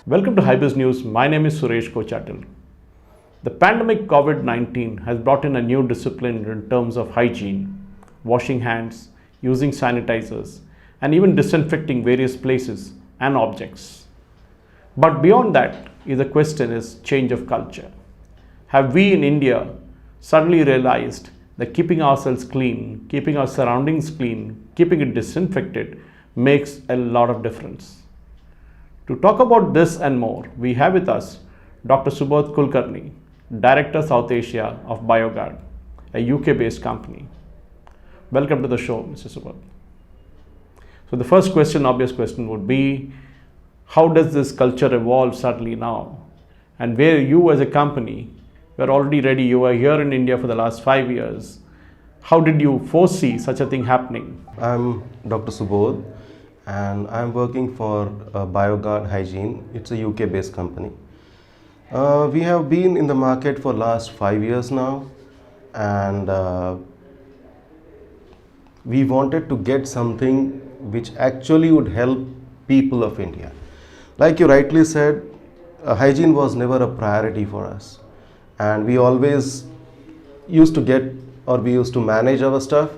Welcome to Hybiz News. My name is Suresh Kochatil. The pandemic COVID-19 has brought in a new discipline in terms of hygiene, washing hands, using sanitizers, and even disinfecting various places and objects. But beyond that, the question is change of culture. Have we in India suddenly realized that keeping ourselves clean, keeping our surroundings clean, keeping it disinfected makes a lot of difference? To talk about this and more, we have with us Dr. Subodh Kulkarni, Director South Asia of BioGuard, a UK-based company. Welcome to the show, Mr. Subodh. So the first question, obvious question would be, how does this culture evolve suddenly now? And where you as a company, you're already ready, you are here in India for the last 5 years. How did you foresee such a thing happening? I'm Dr. Subodh and I'm working for BioGuard Hygiene. It's a UK-based company. We have been in the market for last 5 years now, and we wanted to get something which actually would help people of India. Like you rightly said, hygiene was never a priority for us, and we always used to manage our stuff,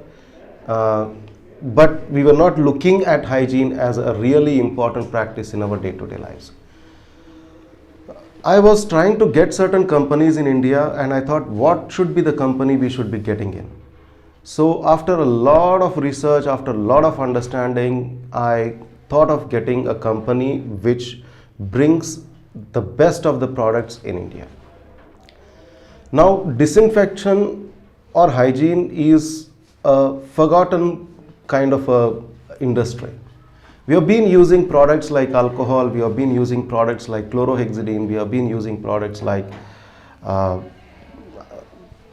but we were not looking at hygiene as a really important practice in our day-to-day lives. I was trying to get certain companies in India, and I thought, what should be the company we should be getting in? So after a lot of research, after a lot of understanding, I thought of getting a company which brings the best of the products in India. Now, disinfection or hygiene is a forgotten kind of a industry. We have been using products like alcohol, we have been using products like chlorhexidine, we have been using products like ethyl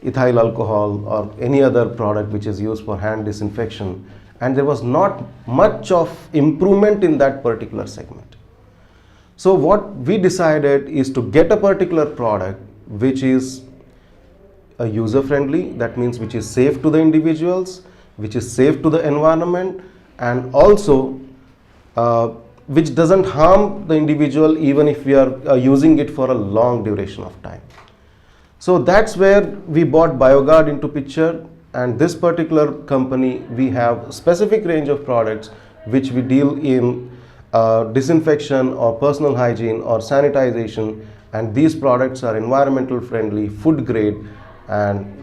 alcohol or any other product which is used for hand disinfection, and there was not much of improvement in that particular segment. So what we decided is to get a particular product which is a user friendly, that means which is safe to the individuals, which is safe to the environment, and also which doesn't harm the individual even if we are using it for a long duration of time. So that's where we brought BioGuard into picture, and this particular company, we have specific range of products which we deal in disinfection or personal hygiene or sanitization, and these products are environmental friendly, food grade, and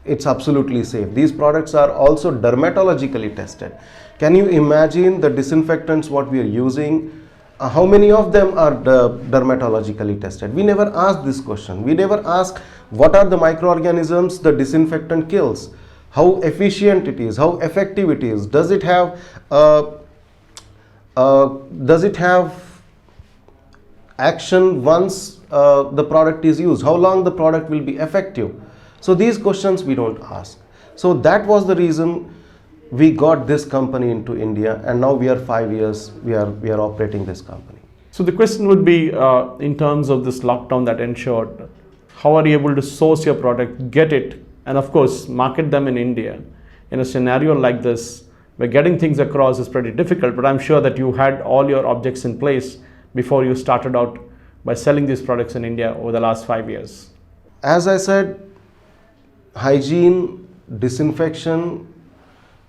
it's absolutely safe. These products are also dermatologically tested. Can you imagine the disinfectants what we are using? How many of them are dermatologically tested? We never ask this question. We never ask what are the microorganisms the disinfectant kills, how efficient it is, how effective it is. Does it have action once the product is used? How long the product will be effective? So these questions we don't ask. So that was the reason we got this company into India, and now we are 5 years, we are operating this company. So the question would be, in terms of this lockdown that ensured, how are you able to source your product, get it, and of course market them in India? In a scenario like this, where getting things across is pretty difficult, but I'm sure that you had all your objects in place before you started out by selling these products in India over the last 5 years. As I said, hygiene, disinfection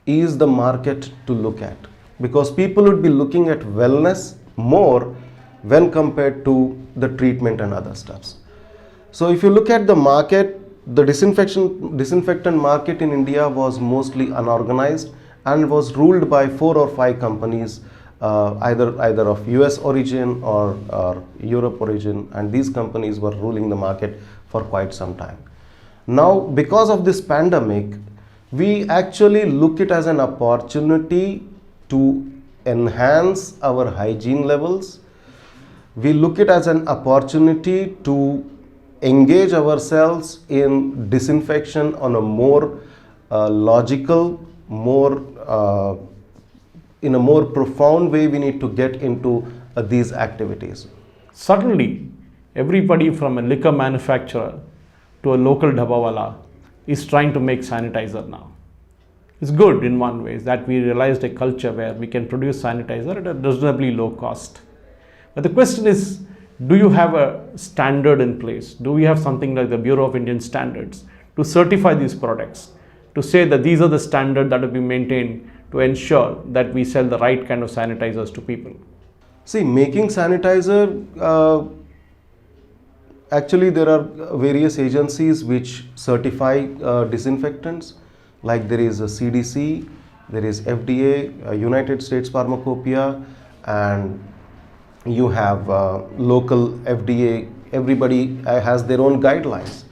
is the market to look at, because people would be looking at wellness more when compared to the treatment and other stuffs. So if you look at the market, the disinfectant market in India was mostly unorganized and was ruled by 4 or 5 companies, either of US origin or Europe origin, and these companies were ruling the market for quite some time. Now, because of this pandemic, we actually look it as an opportunity to enhance our hygiene levels. We look it as an opportunity to engage ourselves in disinfection on a more logical, in a more profound way. We need to get into these activities. Suddenly, everybody from a liquor manufacturer to a local dabawala is trying to make sanitizer now. It's good in one way that we realized a culture where we can produce sanitizer at a reasonably low cost. But the question is, do you have a standard in place? Do we have something like the Bureau of Indian Standards to certify these products, to say that these are the standards that will be maintained to ensure that we sell the right kind of sanitizers to people? See, making sanitizer, actually there are various agencies which certify disinfectants, like there is a CDC, there is FDA, United States Pharmacopoeia, and you have local FDA. Everybody has their own guidelines.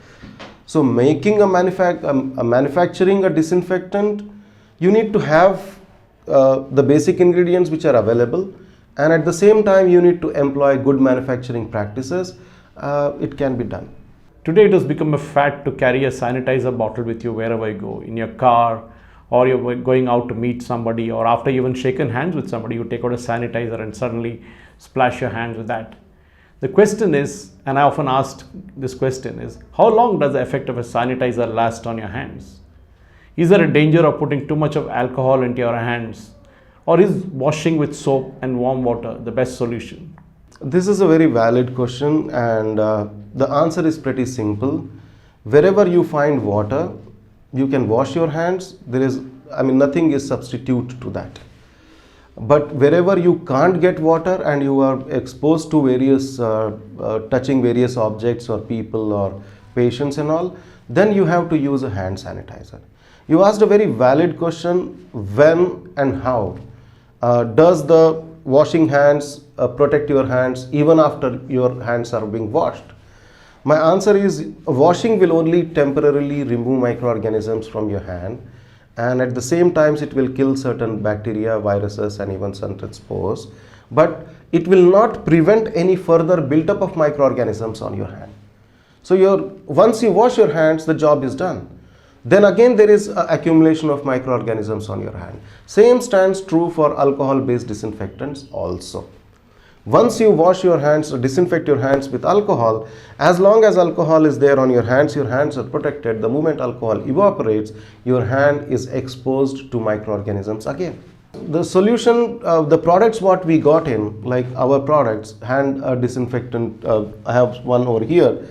So making a manufacturing a disinfectant, you need to have the basic ingredients which are available, and at the same time you need to employ good manufacturing practices. It can be done. Today it has become a fad to carry a sanitizer bottle with you wherever you go, in your car, or you're going out to meet somebody, or after you even shaken hands with somebody, you take out a sanitizer and suddenly splash your hands with that. The question is, and I often asked this question is, how long does the effect of a sanitizer last on your hands? Is there a danger of putting too much of alcohol into your hands? Or is washing with soap and warm water the best solution? This is a very valid question, and the answer is pretty simple. Wherever you find water, you can wash your hands. Nothing is substitute to that. But wherever you can't get water and you are exposed to various touching various objects or people or patients and all, then you have to use a hand sanitizer. You asked a very valid question: when and how does the washing hands protect your hands even after your hands are being washed? My answer is, washing will only temporarily remove microorganisms from your hand, and at the same time it will kill certain bacteria, viruses, and even certain spores, but it will not prevent any further build-up of microorganisms on your hand. So once you wash your hands, the job is done. Then again there is accumulation of microorganisms on your hand. Same stands true for alcohol-based disinfectants also. Once you wash your hands or disinfect your hands with alcohol, as long as alcohol is there on your hands are protected. The moment alcohol evaporates, your hand is exposed to microorganisms again. The solution, the products what we got in, like our products, hand disinfectant, I have one over here.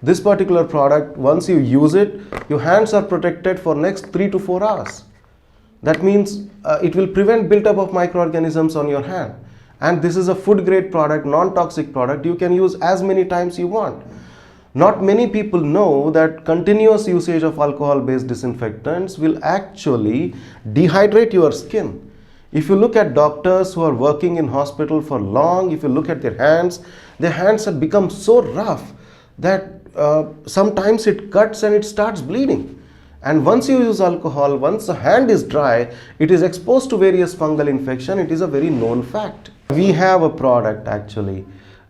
This particular product, once you use it, your hands are protected for next 3 to 4 hours. That means it will prevent build-up of microorganisms on your hand. And this is a food grade product, non-toxic product. You can use as many times you want. Not many people know that continuous usage of alcohol-based disinfectants will actually dehydrate your skin. If you look at doctors who are working in hospital for long, if you look at their hands have become so rough that sometimes it cuts and it starts bleeding. And once you use alcohol, once the hand is dry, it is exposed to various fungal infection. It is a very known fact. We have a product actually.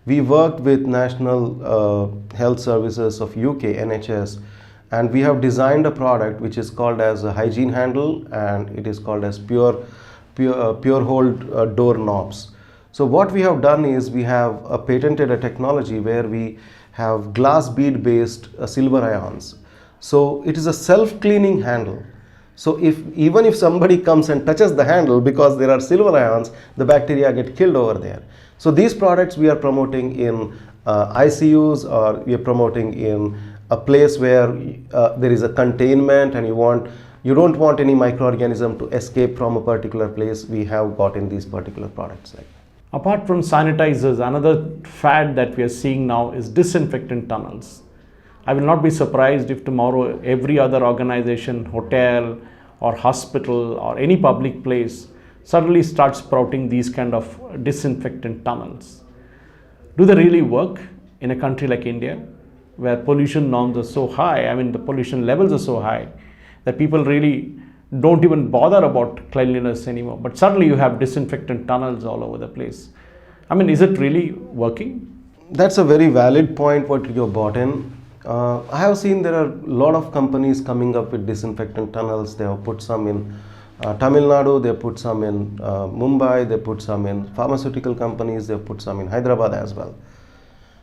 We worked with National Health Services of UK, NHS, and we have designed a product which is called as a hygiene handle, and it is called as pure hold door knobs. So what we have done is we have patented a technology where we have glass bead based silver ions. So it is a self-cleaning handle. So even if somebody comes and touches the handle, because there are silver ions, the bacteria get killed over there. So these products we are promoting in ICUs, or we are promoting in a place where there is a containment and you don't want any microorganism to escape from a particular place. We have got in these particular products. Apart from sanitizers, another fad that we are seeing now is disinfectant tunnels. I will not be surprised if tomorrow every other organization, hotel or hospital or any public place suddenly starts sprouting these kind of disinfectant tunnels. Do they really work in a country like India, where pollution norms are so high? The pollution levels are so high that people really don't even bother about cleanliness anymore. But suddenly you have disinfectant tunnels all over the place. Is it really working? That's a very valid point what you brought in. I have seen there are a lot of companies coming up with disinfectant tunnels. They have put some in Tamil Nadu, they put some in Mumbai, they put some in pharmaceutical companies, they put some in Hyderabad as well.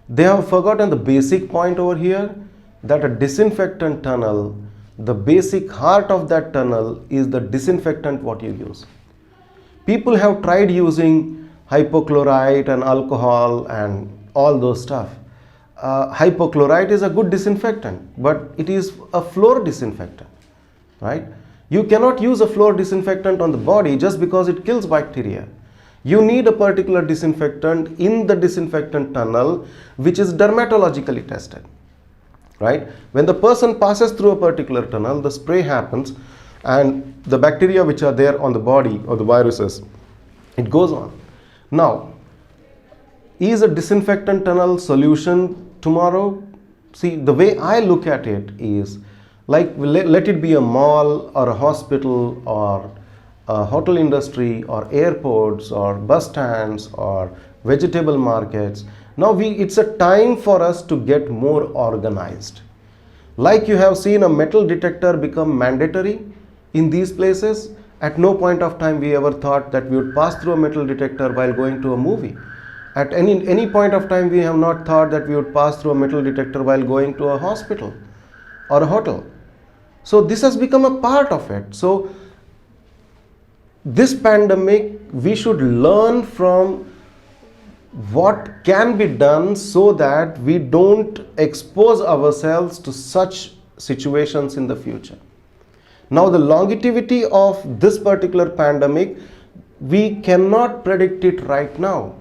They have forgotten the basic point over here, that a disinfectant tunnel, the basic heart of that tunnel is the disinfectant what you use. People have tried using hypochlorite and alcohol and all those stuff. Hypochlorite is a good disinfectant, but it is a floor disinfectant, right? You cannot use a floor disinfectant on the body just because it kills bacteria. You need a particular disinfectant in the disinfectant tunnel which is dermatologically tested, right? When the person passes through a particular tunnel, the spray happens and the bacteria which are there on the body or the viruses, it goes on. Now, is a disinfectant tunnel solution tomorrow? See, the way I look at it is like let it be a mall or a hospital or a hotel industry or airports or bus stands or vegetable markets. Now it's a time for us to get more organized. Like you have seen a metal detector become mandatory in these places. At no point of time we ever thought that we would pass through a metal detector while going to a movie. At any point of time we have not thought that we would pass through a metal detector while going to a hospital or a hotel. So this has become a part of it. So this pandemic, we should learn from what can be done so that we don't expose ourselves to such situations in the future. Now the longevity of this particular pandemic, we cannot predict it right now,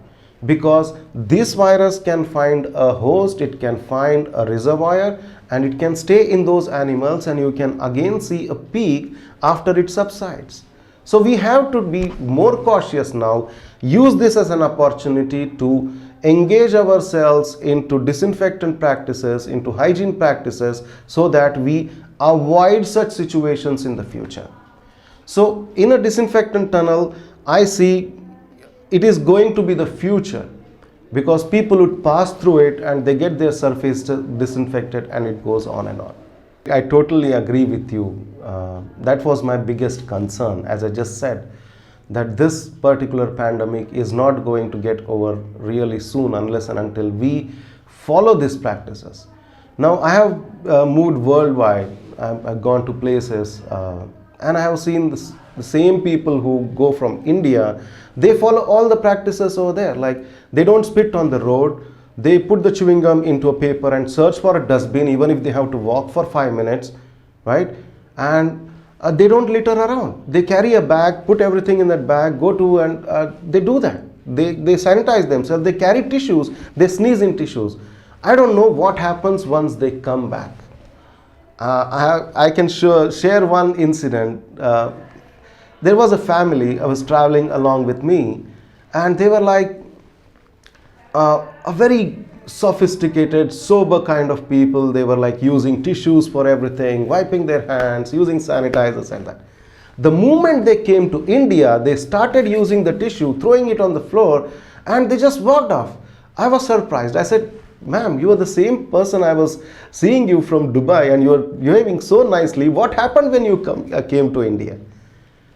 because this virus can find a host, it can find a reservoir, and it can stay in those animals, and you can again see a peak after it subsides. So we have to be more cautious now, use this as an opportunity to engage ourselves into disinfectant practices, into hygiene practices, so that we avoid such situations in the future. So in a disinfectant tunnel, I see it is going to be the future, because people would pass through it and they get their surface disinfected, and it goes on and on. I totally agree with you. That was my biggest concern, as I just said, that this particular pandemic is not going to get over really soon unless and until we follow these practices. Now I have moved worldwide. I've gone to places and I have seen the same people who go from India. They follow all the practices over there. Like, they don't spit on the road. They put the chewing gum into a paper and search for a dustbin, even if they have to walk for 5 minutes, right? And they don't litter around. They carry a bag, put everything in that bag, go to, and they do that. They sanitize themselves. They carry tissues. They sneeze in tissues. I don't know what happens once they come back. I can share one incident. There was a family, I was traveling along with me, and they were like a very sophisticated, sober kind of people. They were like using tissues for everything, wiping their hands, using sanitizers and that. The moment they came to India, they started using the tissue, throwing it on the floor, and they just walked off. I was surprised. I said, "Ma'am, you are the same person I was seeing you from Dubai, and you're behaving so nicely. What happened when you came to India?"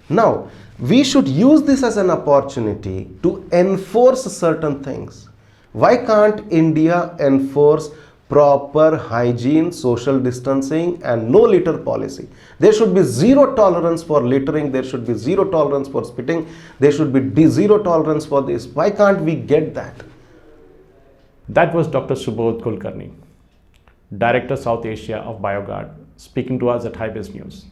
Now, we should use this as an opportunity to enforce certain things. Why can't India enforce proper hygiene, social distancing, and no litter policy? There should be zero tolerance for littering. There should be zero tolerance for spitting. There should be zero tolerance for this. Why can't we get that? That was Dr. Subodh Kulkarni, Director South Asia of BioGuard, speaking to us at HiBiz News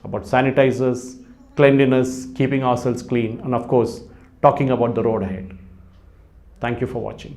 about sanitizers, cleanliness, keeping ourselves clean, and of course, talking about the road ahead. Thank you for watching.